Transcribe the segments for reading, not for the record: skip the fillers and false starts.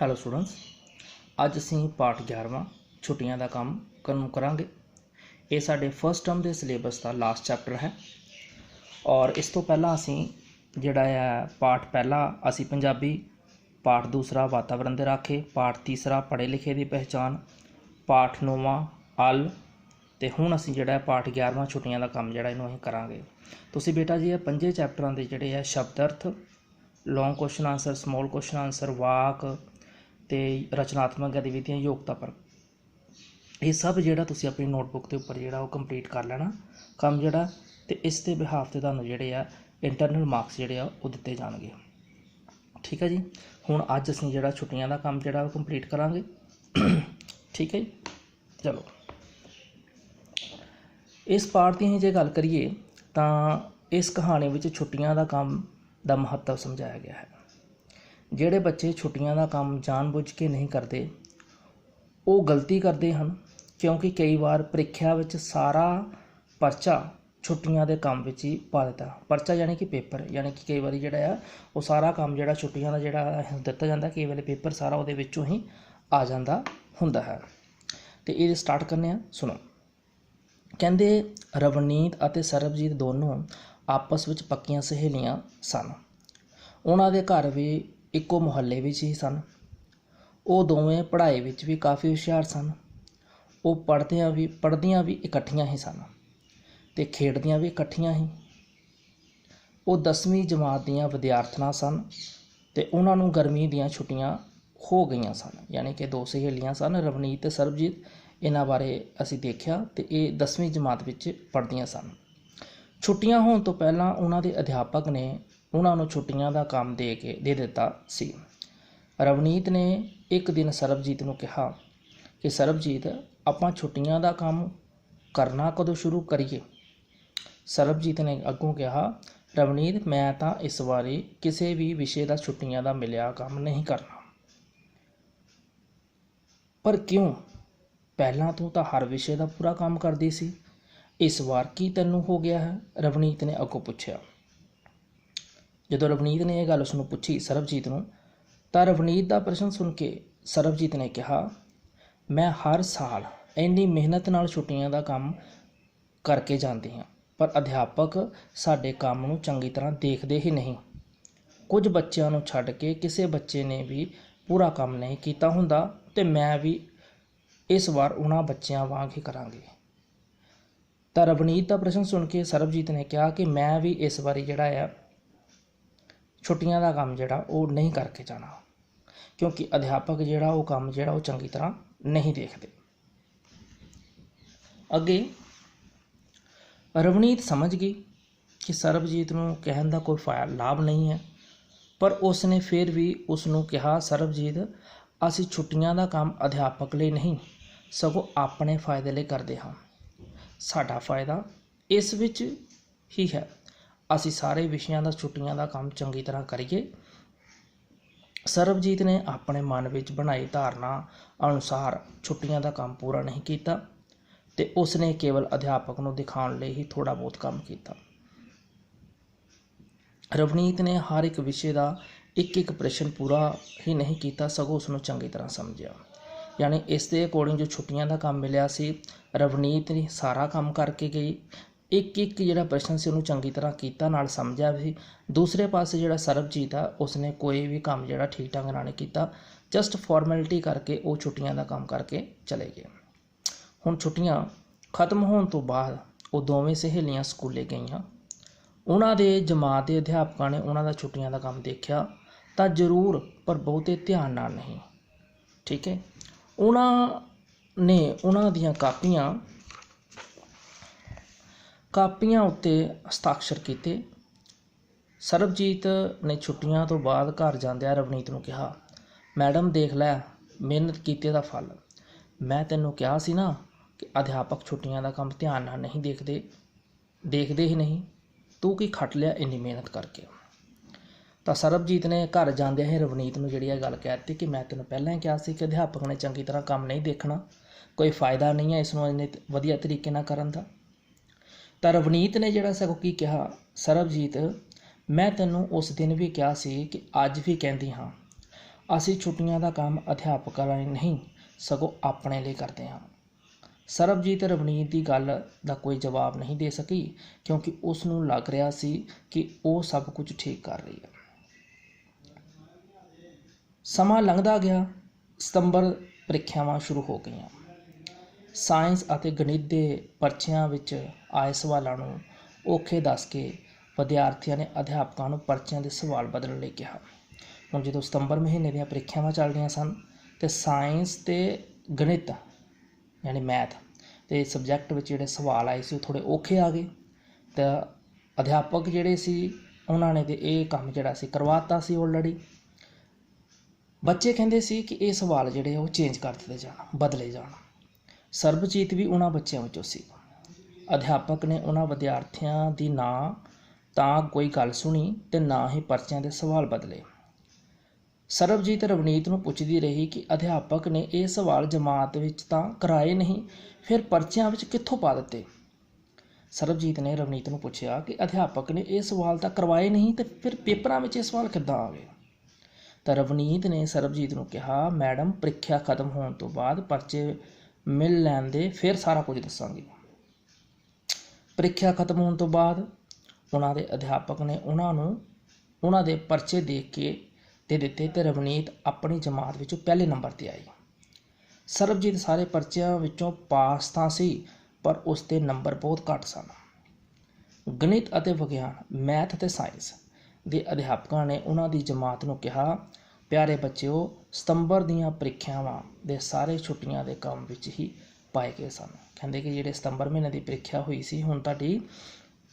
Hello students, ਅੱਜ ਅਸੀਂ ਪਾਠ 11ਵਾਂ ਛੁੱਟੀਆਂ ਦਾ ਕੰਮ ਕਰਾਂਗੇ। ਇਹ ਸਾਡੇ ਫਸਟ ਟਰਮ ਦੇ ਸਿਲੇਬਸ ਦਾ ਲਾਸਟ ਚੈਪਟਰ ਹੈ ਔਰ ਇਸ ਤੋਂ ਪਹਿਲਾਂ ਅਸੀਂ ਜਿਹੜਾ ਹੈ ਪਾਠ ਪਹਿਲਾ ਅਸੀਂ ਪੰਜਾਬੀ, ਪਾਠ ਦੂਸਰਾ ਵਾਤਾਵਰਨ ਦੇ ਰਾਖੇ, ਪਾਠ ਤੀਸਰਾ ਪੜ੍ਹੇ ਲਿਖੇ ਦੀ ਪਹਿਚਾਣ, ਪਾਠ 9ਵਾਂ ਅਲ ਅਤੇ ਹੁਣ ਅਸੀਂ ਜਿਹੜਾ ਪਾਠ 11ਵਾਂ ਛੁੱਟੀਆਂ ਦਾ ਕੰਮ ਜਿਹੜਾ ਇਹਨੂੰ ਅਸੀਂ ਕਰਾਂਗੇ। ਤੁਸੀਂ ਬੇਟਾ ਜੀ ਇਹ ਪੰਜੇ ਚੈਪਟਰਾਂ ਦੇ ਜਿਹੜੇ ਹੈ ਸ਼ਬਦ ਅਰਥ, long question answer, small question answer, ਵਾਕ ਅਤੇ ਰਚਨਾਤਮਕ ਗਤੀਵਿਧੀਆਂ, ਯੋਗਤਾ ਪਰ ਇਹ ਸਭ ਜਿਹੜਾ ਤੁਸੀਂ ਆਪਣੀ ਨੋਟਬੁੱਕ ਦੇ ਉੱਪਰ ਜਿਹੜਾ ਉਹ ਕੰਪਲੀਟ ਕਰ ਲੈਣਾ ਕੰਮ ਜਿਹੜਾ, ਅਤੇ ਇਸ ਦੇ ਬਿਹਾਫ 'ਤੇ ਤੁਹਾਨੂੰ ਜਿਹੜੇ ਆ ਇੰਟਰਨਲ ਮਾਰਕਸ ਜਿਹੜੇ ਆ ਉਹ ਦਿੱਤੇ ਜਾਣਗੇ। ਠੀਕ ਹੈ ਜੀ। ਹੁਣ ਅੱਜ ਅਸੀਂ ਜਿਹੜਾ ਛੁੱਟੀਆਂ ਦਾ ਕੰਮ ਜਿਹੜਾ ਉਹ ਕੰਪਲੀਟ ਕਰਾਂਗੇ। ਠੀਕ ਹੈ ਜੀ। ਚਲੋ, ਇਸ ਪਾਠ ਦੀ ਅਸੀਂ ਜੇ ਗੱਲ ਕਰੀਏ ਤਾਂ ਇਸ ਕਹਾਣੀ ਵਿੱਚ ਛੁੱਟੀਆਂ ਦਾ ਕੰਮ ਦਾ ਮਹੱਤਵ ਸਮਝਾਇਆ ਗਿਆ ਹੈ। ਜਿਹੜੇ ਬੱਚੇ ਛੁੱਟੀਆਂ ਦਾ ਕੰਮ ਜਾਣ-ਬੁੱਝ ਕੇ ਨਹੀਂ ਕਰਦੇ ਉਹ ਗਲਤੀ ਕਰਦੇ ਹਨ, ਕਿਉਂਕਿ ਕਈ ਵਾਰ ਪ੍ਰੀਖਿਆ ਵਿੱਚ ਸਾਰਾ ਪਰਚਾ ਛੁੱਟੀਆਂ ਦੇ ਕੰਮ ਵਿੱਚ ਹੀ ਪਾ ਦਿੱਤਾ। ਪਰਚਾ ਯਾਨੀ ਕਿ ਪੇਪਰ, ਯਾਨੀ ਕਿ ਕਈ ਵਾਰੀ ਜਿਹੜਾ ਆ ਉਹ ਸਾਰਾ ਕੰਮ ਜਿਹੜਾ ਛੁੱਟੀਆਂ ਦਾ ਜਿਹੜਾ ਦਿੱਤਾ ਜਾਂਦਾ, ਕਈ ਵੇਲੇ ਪੇਪਰ ਸਾਰਾ ਉਹਦੇ ਵਿੱਚੋਂ ਹੀ ਆ ਜਾਂਦਾ ਹੁੰਦਾ ਹੈ। ਅਤੇ ਇਹ ਸਟਾਰਟ ਕਰਨੇ ਆ, ਸੁਣੋ। ਕਹਿੰਦੇ ਰਵਨੀਤ ਅਤੇ ਸਰਬਜੀਤ ਦੋਨੋਂ ਆਪਸ ਵਿੱਚ ਪੱਕੀਆਂ ਸਹੇਲੀਆਂ ਸਨ। ਉਹਨਾਂ ਦੇ ਘਰ ਵੀ ਇੱਕੋ ਮੁਹੱਲੇ ਵਿੱਚ ਹੀ ਸਨ। ਉਹ ਦੋਵੇਂ ਪੜ੍ਹਾਈ ਵਿੱਚ ਵੀ ਕਾਫੀ ਹੁਸ਼ਿਆਰ ਸਨ। ਉਹ ਪੜ੍ਹਦੀਆਂ ਵੀ ਇਕੱਠੀਆਂ ਹੀ ਸਨ ਅਤੇ ਖੇਡਦੀਆਂ ਵੀ ਇਕੱਠੀਆਂ ਹੀ। ਉਹ 10ਵੀਂ ਜਮਾਤ ਦੀਆਂ ਵਿਦਿਆਰਥਣਾਂ ਸਨ ਅਤੇ ਉਹਨਾਂ ਨੂੰ ਗਰਮੀ ਦੀਆਂ ਛੁੱਟੀਆਂ ਹੋ ਗਈਆਂ ਸਨ। ਯਾਨੀ ਕਿ ਦੋ ਸਹੇਲੀਆਂ ਸਨ, ਰਵਨੀਤ ਅਤੇ ਸਰਬਜੀਤ। ਇਹਨਾਂ ਬਾਰੇ ਅਸੀਂ ਦੇਖਿਆ ਅਤੇ ਇਹ 10ਵੀਂ ਜਮਾਤ ਵਿੱਚ ਪੜ੍ਹਦੀਆਂ ਸਨ। ਛੁੱਟੀਆਂ ਹੋਣ ਤੋਂ ਪਹਿਲਾਂ ਉਹਨਾਂ ਦੇ ਅਧਿਆਪਕ ਨੇ ਉਹਨਾਂ ਨੂੰ ਛੁੱਟੀਆਂ ਦਾ ਕੰਮ ਦੇ ਦਿੱਤਾ ਸੀ। ਰਵਨੀਤ ਨੇ ਇੱਕ ਦਿਨ ਸਰਬਜੀਤ ਨੂੰ ਕਿਹਾ ਕਿ ਸਰਬਜੀਤ, ਆਪਾਂ ਛੁੱਟੀਆਂ ਦਾ ਕੰਮ ਕਰਨਾ ਕਦੋਂ ਸ਼ੁਰੂ ਕਰੀਏ? ਸਰਬਜੀਤ ਨੇ ਅੱਗੋਂ ਕਿਹਾ, ਰਵਨੀਤ, ਮੈਂ ਤਾਂ ਇਸ ਵਾਰੀ ਕਿਸੇ ਵੀ ਵਿਸ਼ੇ ਦਾ ਛੁੱਟੀਆਂ ਦਾ ਮਿਲਿਆ ਕੰਮ ਨਹੀਂ ਕਰਨਾ। ਪਰ ਕਿਉਂ? ਪਹਿਲਾਂ ਤੂੰ ਤਾਂ ਹਰ ਵਿਸ਼ੇ ਦਾ ਪੂਰਾ ਕੰਮ ਕਰਦੀ ਸੀ, ਇਸ ਵਾਰ ਕੀ ਤੈਨੂੰ ਹੋ ਗਿਆ ਹੈ? ਰਵਨੀਤ ਨੇ ਅੱਗੋਂ ਪੁੱਛਿਆ। ਜਦੋਂ ਰਵਨੀਤ ਨੇ ਇਹ ਗੱਲ ਉਸਨੂੰ ਪੁੱਛੀ ਸਰਬਜੀਤ ਨੂੰ, ਤਾਂ ਰਵਨੀਤ ਦਾ ਪ੍ਰਸ਼ਨ ਸੁਣ ਕੇ ਸਰਬਜੀਤ ਨੇ ਕਿਹਾ, ਮੈਂ ਹਰ ਸਾਲ ਇੰਨੀ ਮਿਹਨਤ ਨਾਲ ਛੁੱਟੀਆਂ ਦਾ ਕੰਮ ਕਰਕੇ ਜਾਂਦੀ ਹਾਂ, ਪਰ ਅਧਿਆਪਕ ਸਾਡੇ ਕੰਮ ਨੂੰ ਚੰਗੀ ਤਰ੍ਹਾਂ ਦੇਖਦੇ ਹੀ ਨਹੀਂ। ਕੁਝ ਬੱਚਿਆਂ ਨੂੰ ਛੱਡ ਕੇ ਕਿਸੇ ਬੱਚੇ ਨੇ ਵੀ ਪੂਰਾ ਕੰਮ ਨਹੀਂ ਕੀਤਾ ਹੁੰਦਾ ਅਤੇ ਮੈਂ ਵੀ ਇਸ ਵਾਰ ਉਹਨਾਂ ਬੱਚਿਆਂ ਵਾਂਗ ਹੀ ਕਰਾਂਗੀ। ਤਾਂ ਰਵਨੀਤ ਦਾ ਪ੍ਰਸ਼ਨ ਸੁਣ ਕੇ ਸਰਬਜੀਤ ਨੇ ਕਿਹਾ ਕਿ ਮੈਂ ਵੀ ਇਸ ਵਾਰੀ ਜਿਹੜਾ ਆ ਛੁੱਟੀਆਂ ਦਾ ਕੰਮ ਜਿਹੜਾ ਉਹ ਨਹੀਂ ਕਰਕੇ ਜਾਣਾ, ਕਿਉਂਕਿ ਅਧਿਆਪਕ ਜਿਹੜਾ ਉਹ ਕੰਮ ਜਿਹੜਾ ਉਹ ਚੰਗੀ ਤਰ੍ਹਾਂ ਨਹੀਂ ਦੇਖਦੇ। ਅੱਗੇ ਰਵਨੀਤ ਸਮਝ ਗਈ ਕਿ ਸਰਬਜੀਤ ਨੂੰ ਕਹਿਣ ਦਾ ਕੋਈ ਲਾਭ ਨਹੀਂ ਹੈ, ਪਰ ਉਸ ਨੇ ਫਿਰ ਵੀ ਉਸ ਨੂੰ ਕਿਹਾ, ਸਰਬਜੀਤ, ਅਸੀਂ ਛੁੱਟੀਆਂ ਦਾ ਕੰਮ ਅਧਿਆਪਕ ਲਈ ਨਹੀਂ ਸਗੋਂ ਆਪਣੇ ਫਾਇਦੇ ਲਈ ਕਰਦੇ ਹਾਂ। ਸਾਡਾ ਫਾਇਦਾ ਇਸ ਵਿੱਚ ਹੀ ਹੈ, ਅਸੀਂ ਸਾਰੇ ਵਿਸ਼ਿਆਂ ਦਾ ਛੁੱਟੀਆਂ ਦਾ ਕੰਮ ਚੰਗੀ ਤਰ੍ਹਾਂ ਕਰੀਏ। ਸਰਬਜੀਤ ਨੇ ਆਪਣੇ ਮਨ ਵਿੱਚ ਬਣਾਈ ਧਾਰਨਾ ਅਨੁਸਾਰ ਛੁੱਟੀਆਂ ਦਾ ਕੰਮ ਪੂਰਾ ਨਹੀਂ ਕੀਤਾ ਅਤੇ ਉਸ ਨੇ ਕੇਵਲ ਅਧਿਆਪਕ ਨੂੰ ਦਿਖਾਉਣ ਲਈ ਹੀ ਥੋੜ੍ਹਾ ਬਹੁਤ ਕੰਮ ਕੀਤਾ। ਰਵਨੀਤ ਨੇ ਹਰ ਇੱਕ ਵਿਸ਼ੇ ਦਾ ਇੱਕ ਪ੍ਰਸ਼ਨ ਪੂਰਾ ਹੀ ਨਹੀਂ ਕੀਤਾ, ਸਗੋਂ ਉਸ ਨੂੰ ਚੰਗੀ ਤਰ੍ਹਾਂ ਸਮਝਿਆ। ਯਾਨੀ ਇਸ ਦੇ ਅਕੋਰਡਿੰਗ ਜੋ ਛੁੱਟੀਆਂ ਦਾ ਕੰਮ ਮਿਲਿਆ ਸੀ, ਰਵਨੀਤ ਨੇ ਸਾਰਾ ਕੰਮ ਕਰਕੇ ਗਈ। ਇੱਕ ਜਿਹੜਾ ਪ੍ਰਸ਼ਨ ਸੀ ਉਹਨੂੰ ਚੰਗੀ ਤਰ੍ਹਾਂ ਕੀਤਾ, ਨਾਲ ਸਮਝਿਆ ਵੀ। ਦੂਸਰੇ ਪਾਸੇ ਜਿਹੜਾ ਸਰਬਜੀਤ ਆ ਉਸਨੇ ਕੋਈ ਵੀ ਕੰਮ ਜਿਹੜਾ ਠੀਕ ਢੰਗ ਨਾਲ ਨਹੀਂ ਕੀਤਾ, ਜਸਟ ਫਾਰਮੈਲਿਟੀ ਕਰਕੇ ਉਹ ਛੁੱਟੀਆਂ ਦਾ ਕੰਮ ਕਰਕੇ ਚਲੇ ਗਏ। ਹੁਣ ਛੁੱਟੀਆਂ ਖਤਮ ਹੋਣ ਤੋਂ ਬਾਅਦ ਉਹ ਦੋਵੇਂ ਸਹੇਲੀਆਂ ਸਕੂਲੇ ਗਈਆਂ। ਉਹਨਾਂ ਦੇ ਜਮਾਤ ਦੇ ਅਧਿਆਪਕਾਂ ਨੇ ਉਹਨਾਂ ਦਾ ਛੁੱਟੀਆਂ ਦਾ ਕੰਮ ਦੇਖਿਆ ਤਾਂ ਜ਼ਰੂਰ, ਪਰ ਬਹੁਤੇ ਧਿਆਨ ਨਾਲ ਨਹੀਂ। ਠੀਕ ਹੈ। ਉਹਨਾਂ ਨੇ ਉਹਨਾਂ ਦੀਆਂ ਕਾਪੀਆਂ ਉੱਤੇ ਹਸਤਾਖਰ ਕੀਤੇ। ਸਰਬਜੀਤ ਨੇ ਛੁੱਟੀਆਂ ਤੋਂ ਬਾਅਦ ਘਰ ਜਾਂਦਿਆਂ ਰਵਨੀਤ ਨੂੰ ਕਿਹਾ, ਮੈਡਮ ਦੇਖ ਲੈ ਮਿਹਨਤ ਕੀਤੇ ਦਾ ਫਲ। ਮੈਂ ਤੈਨੂੰ ਕਿਹਾ ਸੀ ਨਾ ਕਿ ਅਧਿਆਪਕ ਛੁੱਟੀਆਂ ਦਾ ਕੰਮ ਧਿਆਨ ਨਾਲ ਨਹੀਂ ਦੇਖਦੇ ਹੀ ਨਹੀਂ, ਤੂੰ ਕੀ ਖੱਟ ਲਿਆ ਇੰਨੀ ਮਿਹਨਤ ਕਰਕੇ। ਤਾਂ ਸਰਬਜੀਤ ਨੇ ਘਰ ਜਾਂਦਿਆਂ ਹੀ ਰਵਨੀਤ ਨੂੰ ਜਿਹੜੀ ਇਹ ਗੱਲ ਕਹਿ ਦਿੱਤੀ ਕਿ ਮੈਂ ਤੈਨੂੰ ਪਹਿਲਾਂ ਹੀ ਕਿਹਾ ਸੀ ਕਿ ਅਧਿਆਪਕ ਨੇ ਚੰਗੀ ਤਰ੍ਹਾਂ ਕੰਮ ਨਹੀਂ ਦੇਖਣਾ, ਕੋਈ ਫਾਇਦਾ ਨਹੀਂ ਹੈ ਇਸ ਨੂੰ ਇੰਨੇ ਵਧੀਆ ਤਰੀਕੇ ਨਾਲ ਕਰਨ ਦਾ। ਤਾਂ ਰਵਨੀਤ ਨੇ ਜਿਹੜਾ ਸਗੋਂ ਕੀ ਕਿਹਾ, ਸਰਬਜੀਤ, ਮੈਂ ਤੈਨੂੰ ਉਸ ਦਿਨ ਵੀ ਕਿਹਾ ਸੀ ਕਿ ਅੱਜ ਵੀ ਕਹਿੰਦੀ ਹਾਂ, ਅਸੀਂ ਛੁੱਟੀਆਂ ਦਾ ਕੰਮ ਅਧਿਆਪਕਾਂ ਲਈ ਨਹੀਂ ਸਗੋਂ ਆਪਣੇ ਲਈ ਕਰਦੇ ਹਾਂ। ਸਰਬਜੀਤ ਰਵਨੀਤ ਦੀ ਗੱਲ ਦਾ ਕੋਈ ਜਵਾਬ ਨਹੀਂ ਦੇ ਸਕੀ ਕਿਉਂਕਿ ਉਸ ਨੂੰ ਲੱਗ ਰਿਹਾ ਸੀ ਕਿ ਉਹ ਸਭ ਕੁਝ ਠੀਕ ਕਰ ਰਹੀ ਹੈ। ਸਮਾਂ ਲੰਘਦਾ ਗਿਆ। ਸਤੰਬਰ ਪ੍ਰੀਖਿਆਵਾਂ ਸ਼ੁਰੂ ਹੋ ਗਈਆਂ। ਸਾਇੰਸ ਅਤੇ ਗਣਿਤ ਦੇ ਪਰਚਿਆਂ ਵਿੱਚ ਆਏ ਸਵਾਲਾਂ ਨੂੰ ਔਖੇ ਦੱਸ ਕੇ ਵਿਦਿਆਰਥੀਆਂ ਨੇ ਅਧਿਆਪਕਾਂ ਨੂੰ ਪਰਚਿਆਂ ਦੇ ਸਵਾਲ ਬਦਲਣ ਲਈ ਕਿਹਾ। ਹੁਣ ਜਦੋਂ ਸਤੰਬਰ ਮਹੀਨੇ ਦੀਆਂ ਪ੍ਰੀਖਿਆਵਾਂ ਚੱਲ ਰਹੀਆਂ ਸਨ ਅਤੇ ਸਾਇੰਸ ਅਤੇ ਗਣਿਤ ਯਾਨੀ ਮੈਥ ਦੇ ਸਬਜੈਕਟ ਵਿੱਚ ਜਿਹੜੇ ਸਵਾਲ ਆਏ ਸੀ ਉਹ ਥੋੜ੍ਹੇ ਔਖੇ ਆ ਗਏ। ਤਾਂ ਅਧਿਆਪਕ ਜਿਹੜੇ ਸੀ ਉਹਨਾਂ ਨੇ ਤਾਂ ਇਹ ਕੰਮ ਜਿਹੜਾ ਸੀ ਕਰਵਾਤਾ ਸੀ ਆਲਰੇਡੀ। ਬੱਚੇ ਕਹਿੰਦੇ ਸੀ ਕਿ ਇਹ ਸਵਾਲ ਜਿਹੜੇ ਉਹ ਚੇਂਜ ਕਰ ਦਿੱਤੇ ਜਾਣ, ਬਦਲੇ ਜਾਣ। ਸਰਬਜੀਤ ਵੀ ਉਹਨਾਂ ਬੱਚਿਆਂ ਵਿੱਚੋਂ ਸੀ। ਅਧਿਆਪਕ ਨੇ ਉਹਨਾਂ ਵਿਦਿਆਰਥੀਆਂ ਦੀ ਨਾ ਤਾਂ ਕੋਈ ਗੱਲ ਸੁਣੀ ਅਤੇ ਨਾ ਹੀ ਪਰਚਿਆਂ ਦੇ ਸਵਾਲ ਬਦਲੇ। ਸਰਬਜੀਤ ਰਵਨੀਤ ਨੂੰ ਪੁੱਛਦੀ ਰਹੀ ਕਿ ਅਧਿਆਪਕ ਨੇ ਇਹ ਸਵਾਲ ਜਮਾਤ ਵਿੱਚ ਤਾਂ ਕਰਾਏ ਨਹੀਂ, ਫਿਰ ਪਰਚਿਆਂ ਵਿੱਚ ਕਿੱਥੋਂ ਪਾ ਦਿੱਤੇ। ਸਰਬਜੀਤ ਨੇ ਰਵਨੀਤ ਨੂੰ ਪੁੱਛਿਆ ਕਿ ਅਧਿਆਪਕ ਨੇ ਇਹ ਸਵਾਲ ਤਾਂ ਕਰਵਾਏ ਨਹੀਂ ਅਤੇ ਫਿਰ ਪੇਪਰਾਂ ਵਿੱਚ ਇਹ ਸਵਾਲ ਕਿੱਦਾਂ ਆ ਗਏ। ਤਾਂ ਰਵਨੀਤ ਨੇ ਸਰਬਜੀਤ ਨੂੰ ਕਿਹਾ, ਮੈਡਮ ਪ੍ਰੀਖਿਆ ਖਤਮ ਹੋਣ ਤੋਂ ਬਾਅਦ ਪਰਚੇ ਮਿਲ ਲੈਣ ਦੇ, ਫਿਰ ਸਾਰਾ ਕੁਝ ਦੱਸਾਂਗੀ। ਪ੍ਰੀਖਿਆ ਖਤਮ ਹੋਣ ਤੋਂ ਬਾਅਦ ਉਹਨਾਂ ਦੇ ਅਧਿਆਪਕ ਨੇ ਉਹਨਾਂ ਦੇ ਪਰਚੇ ਦੇਖ ਕੇ ਦੇ ਦਿੱਤੇ ਅਤੇ ਰਵਨੀਤ ਆਪਣੀ ਜਮਾਤ ਵਿੱਚੋਂ ਪਹਿਲੇ ਨੰਬਰ 'ਤੇ ਆਈ। ਸਰਬਜੀਤ ਸਾਰੇ ਪਰਚਿਆਂ ਵਿੱਚੋਂ ਪਾਸ ਤਾਂ ਸੀ ਪਰ ਉਸ ਦੇ ਨੰਬਰ ਬਹੁਤ ਘੱਟ ਸਨ। ਗਣਿਤ ਅਤੇ ਵਿਗਿਆਨ, ਮੈਥ ਅਤੇ ਸਾਇੰਸ ਦੇ ਅਧਿਆਪਕਾਂ ਨੇ ਉਹਨਾਂ ਦੀ ਜਮਾਤ ਨੂੰ ਕਿਹਾ, ਪਿਆਰੇ ਬੱਚਿਓ, ਸਤੰਬਰ ਦੀਆਂ ਪ੍ਰੀਖਿਆਵਾਂ ਦੇ ਸਾਰੇ ਛੁੱਟੀਆਂ ਦੇ ਕੰਮ ਵਿੱਚ ਹੀ ਪਾਏ ਗਏ ਸਨ। ਕਹਿੰਦੇ ਕਿ ਜਿਹੜੇ ਸਤੰਬਰ ਮਹੀਨੇ ਦੀ ਪ੍ਰੀਖਿਆ ਹੋਈ ਸੀ, ਹੁਣ ਤੁਹਾਡੀ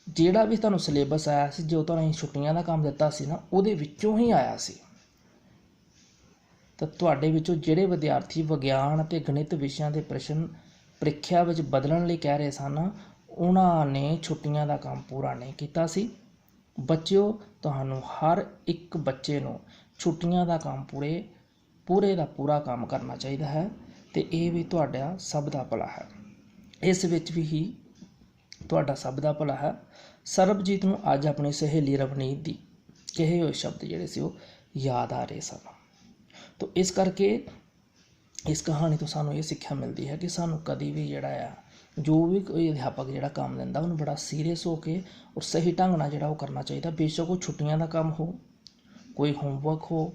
ਜਿਹੜਾ ਵੀ ਤੁਹਾਨੂੰ ਸਿਲੇਬਸ ਆਇਆ ਸੀ, ਜੋ ਤੁਹਾਨੂੰ ਛੁੱਟੀਆਂ ਦਾ ਕੰਮ ਦਿੱਤਾ ਸੀ ਨਾ, ਉਹਦੇ ਵਿੱਚੋਂ ਹੀ ਆਇਆ ਸੀ। ਤਾਂ ਤੁਹਾਡੇ ਵਿੱਚੋਂ ਜਿਹੜੇ ਵਿਦਿਆਰਥੀ ਵਿਗਿਆਨ ਅਤੇ ਗਣਿਤ ਵਿਸ਼ਿਆਂ ਦੇ ਪ੍ਰਸ਼ਨ ਪ੍ਰੀਖਿਆ ਵਿੱਚ ਬਦਲਣ ਲਈ ਕਹਿ ਰਹੇ ਸਨ, ਉਹਨਾਂ ਨੇ ਛੁੱਟੀਆਂ ਦਾ ਕੰਮ ਪੂਰਾ ਨਹੀਂ ਕੀਤਾ ਸੀ। ਬੱਚਿਓ, ਤੁਹਾਨੂੰ ਹਰ ਇੱਕ ਬੱਚੇ ਨੂੰ ਛੁੱਟੀਆਂ ਦਾ ਕੰਮ ਪੂਰੇ ਦਾ ਪੂਰਾ ਕੰਮ ਕਰਨਾ ਚਾਹੀਦਾ ਹੈ ਅਤੇ ਇਹ ਵੀ ਤੁਹਾਡਾ ਸਭ ਦਾ ਭਲਾ ਹੈ। ਇਸ ਵਿੱਚ ਵੀ ਤੁਹਾਡਾ ਸਭ ਦਾ ਭਲਾ ਹੈ। ਸਰਬਜੀਤ ਨੂੰ ਅੱਜ ਆਪਣੀ ਸਹੇਲੀ ਰਵਨੀਤ ਦੀ ਕਹੇ ਹੋਏ ਸ਼ਬਦ ਜਿਹੜੇ ਸੀ ਉਹ ਯਾਦ ਆ ਰਹੇ ਸਨ। ਤਾਂ ਇਸ ਕਰਕੇ ਇਸ ਕਹਾਣੀ ਤੋਂ ਸਾਨੂੰ ਇਹ ਸਿੱਖਿਆ ਮਿਲਦੀ ਹੈ ਕਿ ਸਾਨੂੰ ਕਦੀ ਵੀ ਜਿਹੜਾ ਆ ਜੋ ਵੀ ਕੋਈ ਅਧਿਆਪਕ ਜਿਹੜਾ ਕੰਮ ਦਿੰਦਾ ਉਹਨੂੰ ਬੜਾ ਸੀਰੀਅਸ ਹੋ ਕੇ ਔਰ ਸਹੀ ਢੰਗ ਨਾਲ ਜਿਹੜਾ ਉਹ ਕਰਨਾ ਚਾਹੀਦਾ। ਬੇਸ਼ੱਕ ਉਹ ਛੁੱਟੀਆਂ ਦਾ ਕੰਮ ਹੋ, ਕੋਈ ਹੋਮਵਰਕ ਹੋ,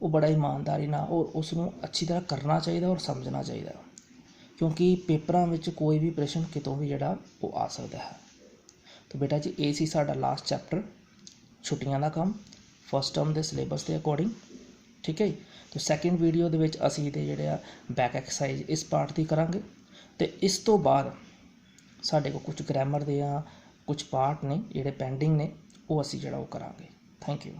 ਉਹ ਬੜਾ ਇਮਾਨਦਾਰੀ ਨਾਲ ਔਰ ਉਸ ਨੂੰ ਅੱਛੀ ਤਰ੍ਹਾਂ ਕਰਨਾ ਚਾਹੀਦਾ ਔਰ ਸਮਝਣਾ ਚਾਹੀਦਾ, ਕਿਉਂਕਿ ਪੇਪਰਾਂ ਵਿੱਚ ਕੋਈ ਵੀ ਪ੍ਰਸ਼ਨ ਕਿਤੋਂ ਵੀ ਜਿਹੜਾ ਉਹ ਆ ਸਕਦਾ ਹੈ। ਤਾਂ ਬੇਟਾ ਜੀ, ਇਹ ਸੀ ਸਾਡਾ ਲਾਸਟ ਚੈਪਟਰ, ਛੁੱਟੀਆਂ ਦਾ ਕੰਮ, ਫਸਟ ਟਰਮ ਦੇ ਸਿਲੇਬਸ ਦੇ ਅਕੋਰਡਿੰਗ। ਠੀਕ ਹੈ ਜੀ। ਤਾਂ ਸੈਕਿੰਡ ਵੀਡੀਓ ਦੇ ਵਿੱਚ ਅਸੀਂ ਇਹਦੇ ਜਿਹੜੇ ਆ ਬੈਕ ਐਕਸਰਸਾਈਜ਼ ਇਸ ਪਾਰਟ ਦੀ ਕਰਾਂਗੇ ਅਤੇ ਇਸ ਤੋਂ ਬਾਅਦ ਸਾਡੇ ਕੋਲ ਕੁਝ ਗ੍ਰਾਮਰ ਦੇ ਆ ਕੁਝ ਪਾਰਟ ਨੇ ਜਿਹੜੇ ਪੈਂਡਿੰਗ ਨੇ, ਉਹ ਅਸੀਂ ਜਿਹੜਾ ਉਹ ਕਰਾਂਗੇ। Thank you.